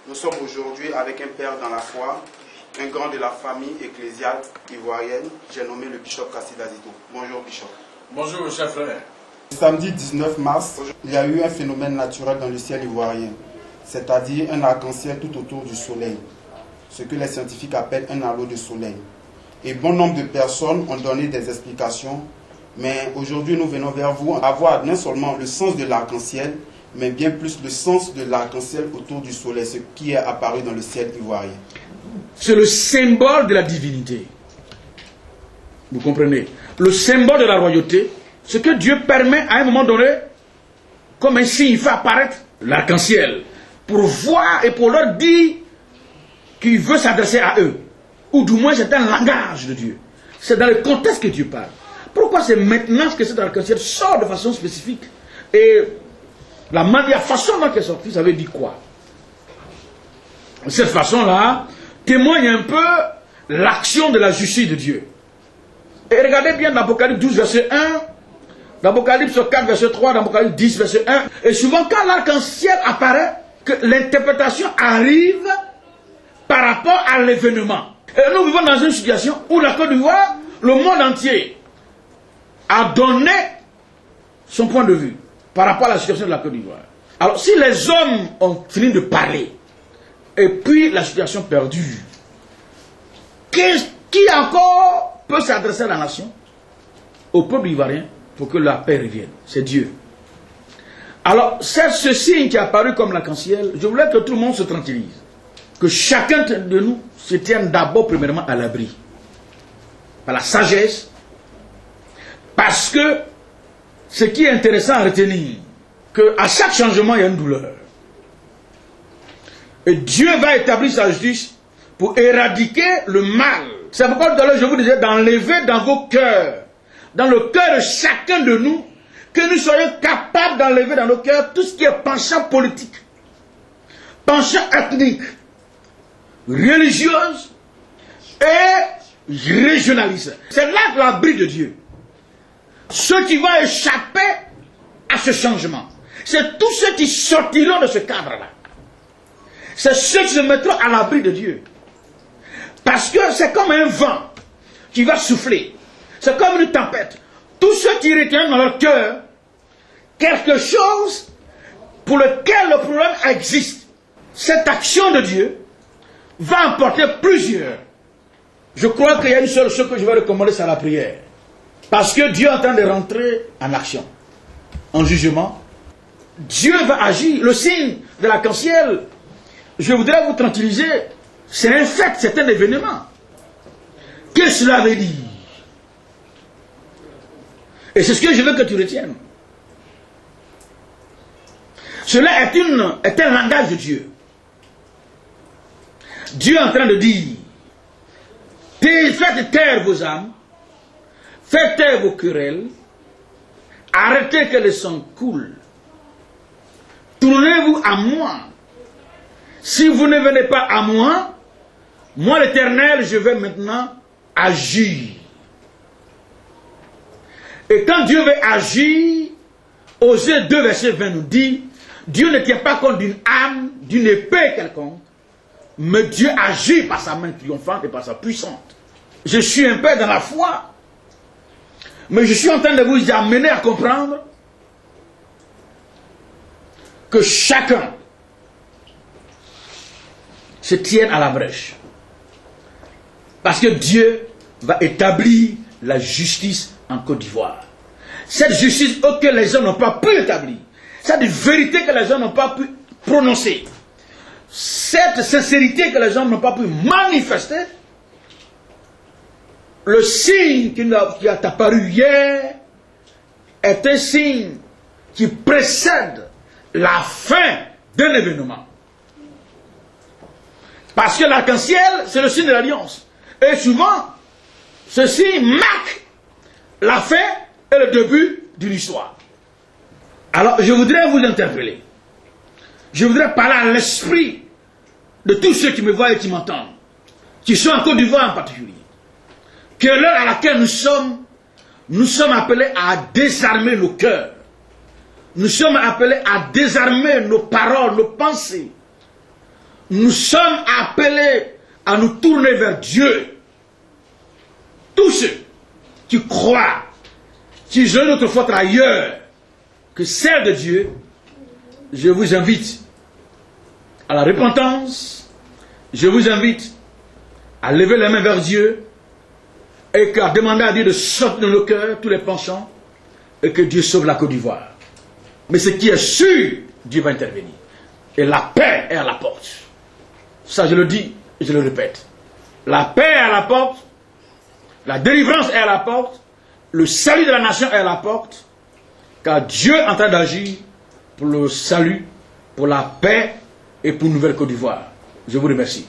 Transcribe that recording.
Nous sommes aujourd'hui avec un père dans la foi, un grand de la famille ecclésiale ivoirienne, j'ai nommé le bishop Kassid Azito. Bonjour bishop. Bonjour cher frère. Samedi 19 mars, il y a eu un phénomène naturel dans le ciel ivoirien, c'est-à-dire un arc-en-ciel tout autour du soleil, ce que les scientifiques appellent un halo de soleil. Et bon nombre de personnes ont donné des explications, mais aujourd'hui nous venons vers vous avoir non seulement le sens de l'arc-en-ciel, mais bien plus le sens de l'arc-en-ciel autour du soleil, ce qui est apparu dans le ciel ivoirien. C'est le symbole de la divinité. Vous comprenez? Le symbole de la royauté, ce que Dieu permet à un moment donné, comme un signe, il fait apparaître l'arc-en-ciel, pour voir et pour leur dire qu'il veut s'adresser à eux. Ou du moins c'est un langage de Dieu. C'est dans le contexte que Dieu parle. Pourquoi c'est maintenant que cet arc-en-ciel sort de façon spécifique? Et la façon dont il est sorti, ça veut dire quoi? Cette façon-là témoigne un peu l'action de la justice de Dieu. Et regardez bien dans Apocalypse 12, verset 1, dans Apocalypse 4, verset 3, dans Apocalypse 10, verset 1. Et souvent, quand l'arc-en-ciel apparaît, que l'interprétation arrive par rapport à l'événement. Et nous vivons dans une situation où la Côte d'Ivoire, le monde entier, a donné son point de vue par rapport à la situation de la Côte d'Ivoire. Alors, si les hommes ont fini de parler, et puis la situation perdue, qui encore peut s'adresser à la nation, au peuple ivoirien, pour que la paix revienne? C'est Dieu. Alors, c'est ce signe qui est apparu comme l'arc-en-ciel. Je voulais que tout le monde se tranquillise. Que chacun de nous se tienne d'abord, premièrement, à l'abri. Par la sagesse. Parce que ce qui est intéressant à retenir, qu'à chaque changement, il y a une douleur. Et Dieu va établir sa justice pour éradiquer le mal. C'est pourquoi tout à l'heure je vous disais d'enlever dans vos cœurs, dans le cœur de chacun de nous, que nous soyons capables d'enlever dans nos cœurs tout ce qui est penchant politique, penchant ethnique, religieuse et régionaliste. C'est là l'abri de Dieu. Ceux qui vont échapper à ce changement, c'est tous ceux qui sortiront de ce cadre-là. C'est ceux qui se mettront à l'abri de Dieu. Parce que c'est comme un vent qui va souffler. C'est comme une tempête. Tous ceux qui retiennent dans leur cœur quelque chose pour lequel le problème existe, cette action de Dieu va emporter plusieurs. Je crois qu'il y a une seule chose que je vais recommander, c'est la prière. Parce que Dieu est en train de rentrer en action, en jugement. Dieu va agir. Le signe de l'arc-en-ciel, je voudrais vous tranquilliser, c'est un fait, c'est un événement. Qu'est-ce que cela veut dire? Et c'est ce que je veux que tu retiennes. Cela est un langage de Dieu. Dieu est en train de dire, faites taire vos âmes, faites taire vos querelles, arrêtez que le sang coule, tournez-vous à moi. Si vous ne venez pas à moi, moi l'Éternel, je vais maintenant agir. Et quand Dieu veut agir, Osée 2, verset 20 nous dit, Dieu ne tient pas compte d'une âme, d'une épée quelconque, mais Dieu agit par sa main triomphante et par sa puissante. Je suis un peu dans la foi, mais je suis en train de vous amener à comprendre que chacun se tienne à la brèche. Parce que Dieu va établir la justice en Côte d'Ivoire. Cette justice que les hommes n'ont pas pu établir. Cette vérité que les hommes n'ont pas pu prononcer. Cette sincérité que les hommes n'ont pas pu manifester. Le signe qui a apparu hier est un signe qui précède la fin d'un événement. Parce que l'arc-en-ciel, c'est le signe de l'alliance. Et souvent, ceci marque la fin et le début d'une histoire. Alors, je voudrais vous interpeller. Je voudrais parler à l'esprit de tous ceux qui me voient et qui m'entendent, qui sont en Côte d'Ivoire en particulier. Que l'heure à laquelle nous sommes appelés à désarmer nos cœurs. Nous sommes appelés à désarmer nos paroles, nos pensées. nous sommes appelés à nous tourner vers Dieu. Tous ceux qui croient qu'ils ont notre faute ailleurs que celle de Dieu, je vous invite à la repentance, je vous invite à lever les mains vers Dieu et à demander à Dieu de sortir de nos cœurs tous les penchants et que Dieu sauve la Côte d'Ivoire. Mais ce qui est sûr, Dieu va intervenir. Et la paix est à la porte. Ça, je le dis et je le répète. La paix est à la porte, la délivrance est à la porte, le salut de la nation est à la porte, car Dieu est en train d'agir pour le salut, pour la paix et pour une nouvelle Côte d'Ivoire. Je vous remercie.